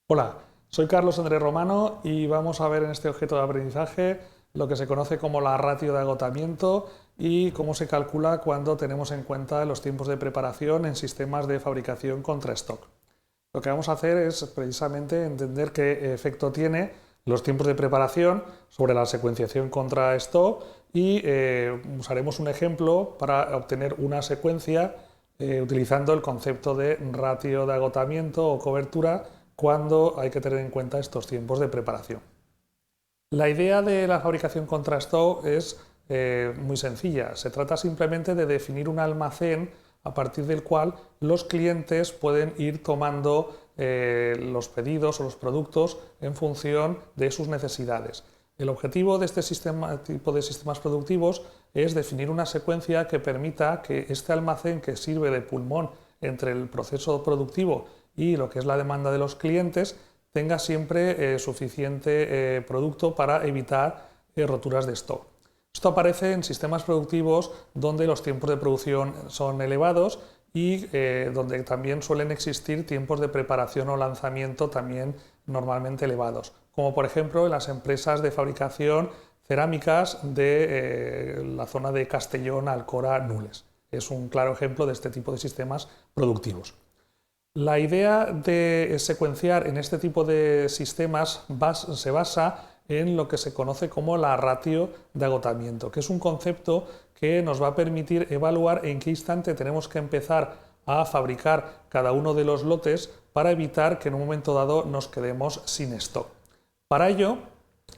Hola, soy Carlos Andrés Romano y vamos a ver en este objeto de aprendizaje lo que se conoce como la ratio de agotamiento y cómo se calcula cuando tenemos en cuenta los tiempos de preparación en sistemas de fabricación contra stock. Lo que vamos a hacer es precisamente entender qué efecto tiene los tiempos de preparación sobre la secuenciación contra stock y usaremos un ejemplo para obtener una secuencia utilizando el concepto de ratio de agotamiento o cobertura cuando hay que tener en cuenta estos tiempos de preparación. La idea de la fabricación contra stock es muy sencilla. Se trata simplemente de definir un almacén a partir del cual los clientes pueden ir tomando los pedidos o los productos en función de sus necesidades. El objetivo de este tipo de sistemas productivos es definir una secuencia que permita que este almacén, que sirve de pulmón entre el proceso productivo y lo que es la demanda de los clientes, tenga siempre suficiente producto para evitar roturas de stock. Esto aparece en sistemas productivos donde los tiempos de producción son elevados y donde también suelen existir tiempos de preparación o lanzamiento también normalmente elevados, como por ejemplo en las empresas de fabricación cerámicas de la zona de Castellón, Alcora, Nules. Es un claro ejemplo de este tipo de sistemas productivos. La idea de secuenciar en este tipo de sistemas se basa en lo que se conoce como la ratio de agotamiento, que es un concepto que nos va a permitir evaluar en qué instante tenemos que empezar a fabricar cada uno de los lotes para evitar que en un momento dado nos quedemos sin stock. Para ello,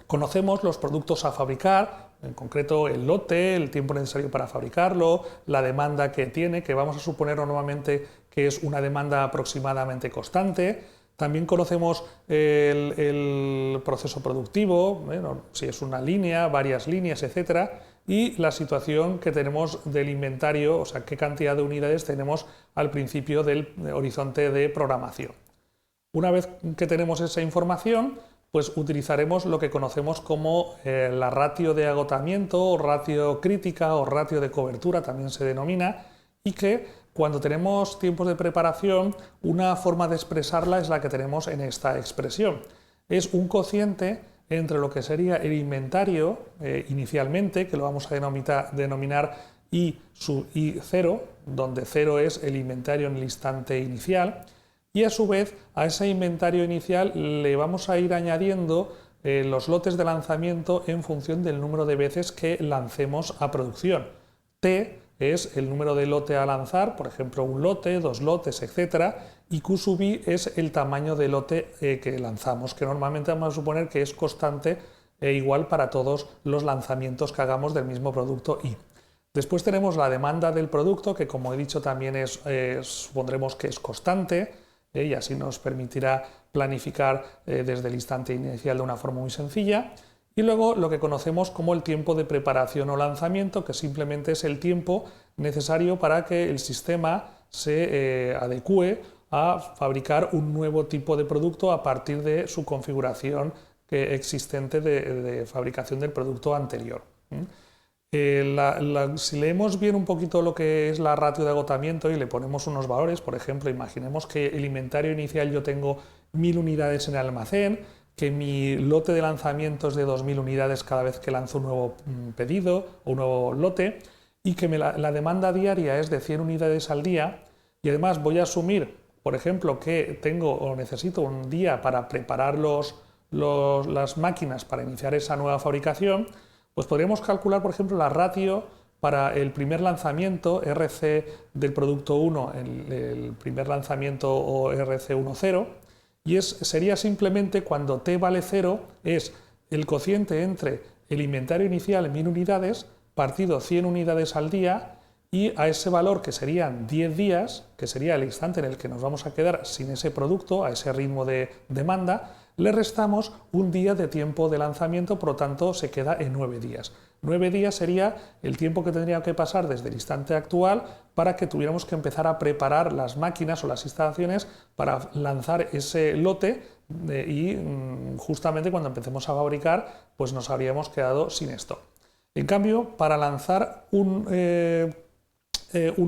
conocemos los productos a fabricar, en concreto el lote, el tiempo necesario para fabricarlo, la demanda que tiene, que vamos a suponer normalmente que es una demanda aproximadamente constante. También conocemos el proceso productivo, bueno, si es una línea, varias líneas, etcétera, y la situación que tenemos del inventario, o sea, qué cantidad de unidades tenemos al principio del horizonte de programación. Una vez que tenemos esa información, pues utilizaremos lo que conocemos como la ratio de agotamiento, o ratio crítica o ratio de cobertura, también se denomina, y que cuando tenemos tiempos de preparación, una forma de expresarla es la que tenemos en esta expresión. Es un cociente entre lo que sería el inventario inicialmente, que lo vamos a denominar I sub I0, donde 0 es el inventario en el instante inicial, y a su vez a ese inventario inicial le vamos a ir añadiendo los lotes de lanzamiento en función del número de veces que lancemos a producción. T es el número de lote a lanzar, por ejemplo un lote, dos lotes, etc. Y Q sub I es el tamaño de lote que lanzamos, que normalmente vamos a suponer que es constante e igual para todos los lanzamientos que hagamos del mismo producto I. Después tenemos la demanda del producto, que como he dicho también supondremos que es constante, y así nos permitirá planificar desde el instante inicial de una forma muy sencilla. Y luego lo que conocemos como el tiempo de preparación o lanzamiento, que simplemente es el tiempo necesario para que el sistema se adecue a fabricar un nuevo tipo de producto a partir de su configuración existente de fabricación del producto anterior. Si leemos bien un poquito lo que es la ratio de agotamiento y le ponemos unos valores, por ejemplo, imaginemos que el inventario inicial yo tengo 1000 unidades en el almacén, que mi lote de lanzamiento es de 2000 unidades cada vez que lanzo un nuevo pedido o un nuevo lote, y que la demanda diaria es de 100 unidades al día, y además voy a asumir, por ejemplo, que tengo o necesito un día para preparar las máquinas para iniciar esa nueva fabricación, pues podríamos calcular, por ejemplo, la ratio para el primer lanzamiento RC del producto 1, el primer lanzamiento o RC10, y sería simplemente cuando T vale 0, es el cociente entre el inventario inicial 1000 unidades partido 100 unidades al día, y a ese valor, que serían 10 días, que sería el instante en el que nos vamos a quedar sin ese producto, a ese ritmo de demanda, le restamos un día de tiempo de lanzamiento, por lo tanto se queda en 9 días. 9 días sería el tiempo que tendría que pasar desde el instante actual para que tuviéramos que empezar a preparar las máquinas o las instalaciones para lanzar ese lote y justamente cuando empecemos a fabricar pues nos habríamos quedado sin stock. En cambio, para lanzar un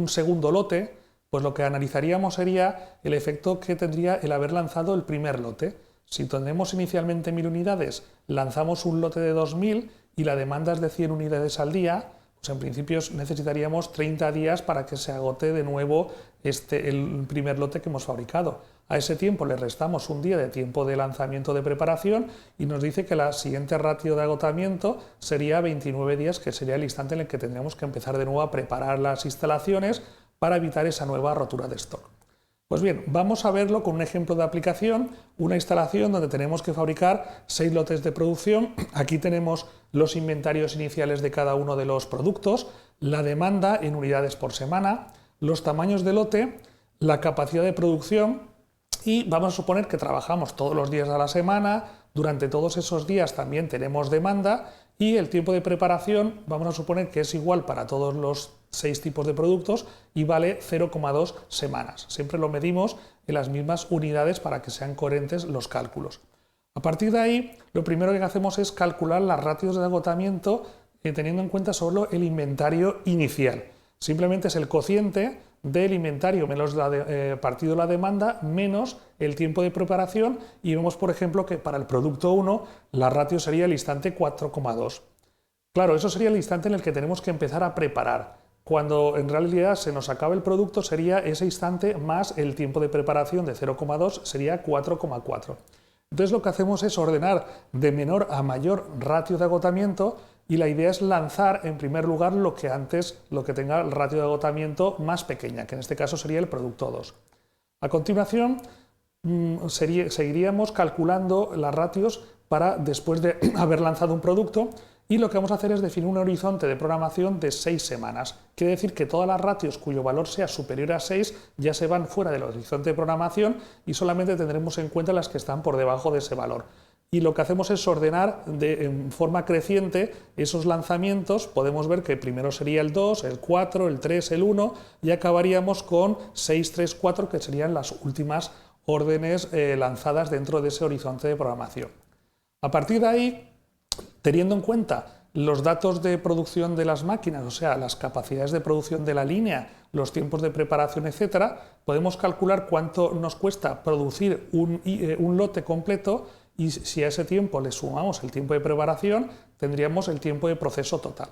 segundo lote, pues lo que analizaríamos sería el efecto que tendría el haber lanzado el primer lote. Si tenemos inicialmente 1000 unidades, lanzamos un lote de 2000 y la demanda es de 100 unidades al día, pues en principio necesitaríamos 30 días para que se agote de nuevo el primer lote que hemos fabricado. A ese tiempo le restamos un día de tiempo de lanzamiento de preparación y nos dice que la siguiente ratio de agotamiento sería 29 días, que sería el instante en el que tendríamos que empezar de nuevo a preparar las instalaciones para evitar esa nueva rotura de stock. Pues bien, vamos a verlo con un ejemplo de aplicación, una instalación donde tenemos que fabricar 6 lotes de producción. Aquí tenemos los inventarios iniciales de cada uno de los productos, la demanda en unidades por semana, los tamaños de lote, la capacidad de producción y vamos a suponer que trabajamos todos los días de la semana, durante todos esos días también tenemos demanda y el tiempo de preparación vamos a suponer que es igual para todos los 6 tipos de productos y vale 0,2 semanas. Siempre lo medimos en las mismas unidades para que sean coherentes los cálculos. A partir de ahí, lo primero que hacemos es calcular las ratios de agotamiento teniendo en cuenta solo el inventario inicial. Simplemente es el cociente del inventario menos partido la demanda menos el tiempo de preparación y vemos, por ejemplo, que para el producto 1 la ratio sería el instante 4,2. Claro, eso sería el instante en el que tenemos que empezar a preparar. Cuando en realidad se nos acaba el producto sería ese instante más el tiempo de preparación de 0,2 sería 4,4. Entonces lo que hacemos es ordenar de menor a mayor ratio de agotamiento y la idea es lanzar en primer lugar lo que tenga el ratio de agotamiento más pequeña, que en este caso sería el producto 2. A continuación seguiríamos calculando las ratios para después de haber lanzado un producto y lo que vamos a hacer es definir un horizonte de programación de 6 semanas. Quiere decir que todas las ratios cuyo valor sea superior a 6 ya se van fuera del horizonte de programación y solamente tendremos en cuenta las que están por debajo de ese valor. Y lo que hacemos es ordenar en forma creciente esos lanzamientos. Podemos ver que primero sería el 2, el 4, el 3, el 1 y acabaríamos con 6, 3, 4 que serían las últimas órdenes lanzadas dentro de ese horizonte de programación. A partir de ahí, teniendo en cuenta los datos de producción de las máquinas, o sea, las capacidades de producción de la línea, los tiempos de preparación, etcétera, podemos calcular cuánto nos cuesta producir un lote completo y si a ese tiempo le sumamos el tiempo de preparación, tendríamos el tiempo de proceso total.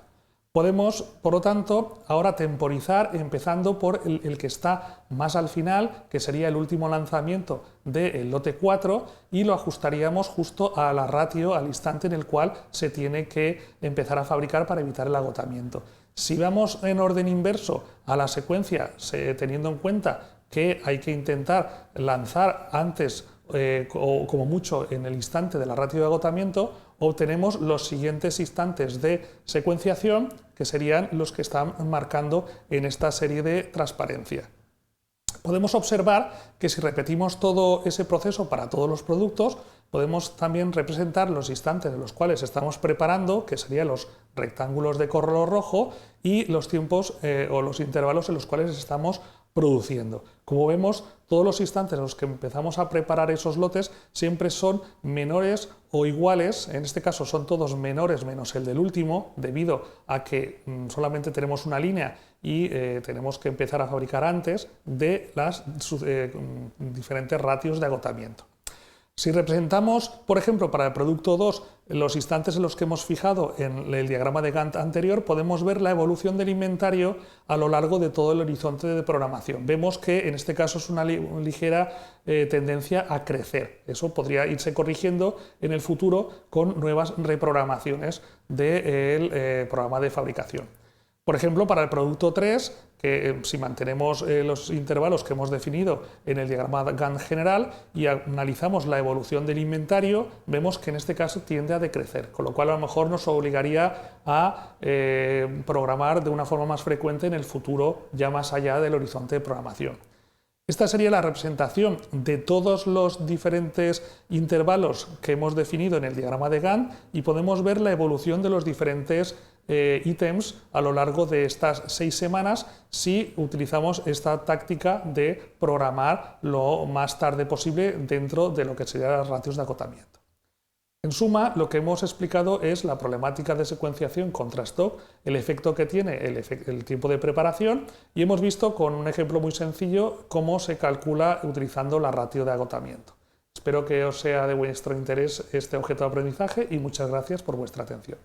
Podemos, por lo tanto, ahora temporizar empezando por el que está más al final, que sería el último lanzamiento del lote 4 y lo ajustaríamos justo a la ratio, al instante en el cual se tiene que empezar a fabricar para evitar el agotamiento. Si vamos en orden inverso a la secuencia, teniendo en cuenta que hay que intentar lanzar antes o como mucho en el instante de la ratio de agotamiento, obtenemos los siguientes instantes de secuenciación que serían los que están marcando en esta serie de transparencia. Podemos observar que si repetimos todo ese proceso para todos los productos, podemos también representar los instantes en los cuales estamos preparando, que serían los rectángulos de color rojo, y los tiempos o los intervalos en los cuales estamos produciendo. Como vemos, todos los instantes en los que empezamos a preparar esos lotes siempre son menores o iguales, en este caso son todos menores menos el del último, debido a que solamente tenemos una línea y tenemos que empezar a fabricar antes de las diferentes ratios de agotamiento. Si representamos, por ejemplo, para el producto 2, los instantes en los que hemos fijado en el diagrama de Gantt anterior, podemos ver la evolución del inventario a lo largo de todo el horizonte de programación. Vemos que en este caso es una ligera tendencia a crecer. Eso podría irse corrigiendo en el futuro con nuevas reprogramaciones del programa de fabricación. Por ejemplo, para el producto 3, que si mantenemos los intervalos que hemos definido en el diagrama Gantt general y analizamos la evolución del inventario, vemos que en este caso tiende a decrecer, con lo cual a lo mejor nos obligaría a programar de una forma más frecuente en el futuro, ya más allá del horizonte de programación. Esta sería la representación de todos los diferentes intervalos que hemos definido en el diagrama de Gantt y podemos ver la evolución de los diferentes ítems a lo largo de estas 6 semanas si utilizamos esta táctica de programar lo más tarde posible dentro de lo que serían las ratios de agotamiento. En suma, lo que hemos explicado es la problemática de secuenciación contra stock, el efecto que tiene el tiempo de preparación y hemos visto con un ejemplo muy sencillo cómo se calcula utilizando la ratio de agotamiento. Espero que os sea de vuestro interés este objeto de aprendizaje y muchas gracias por vuestra atención.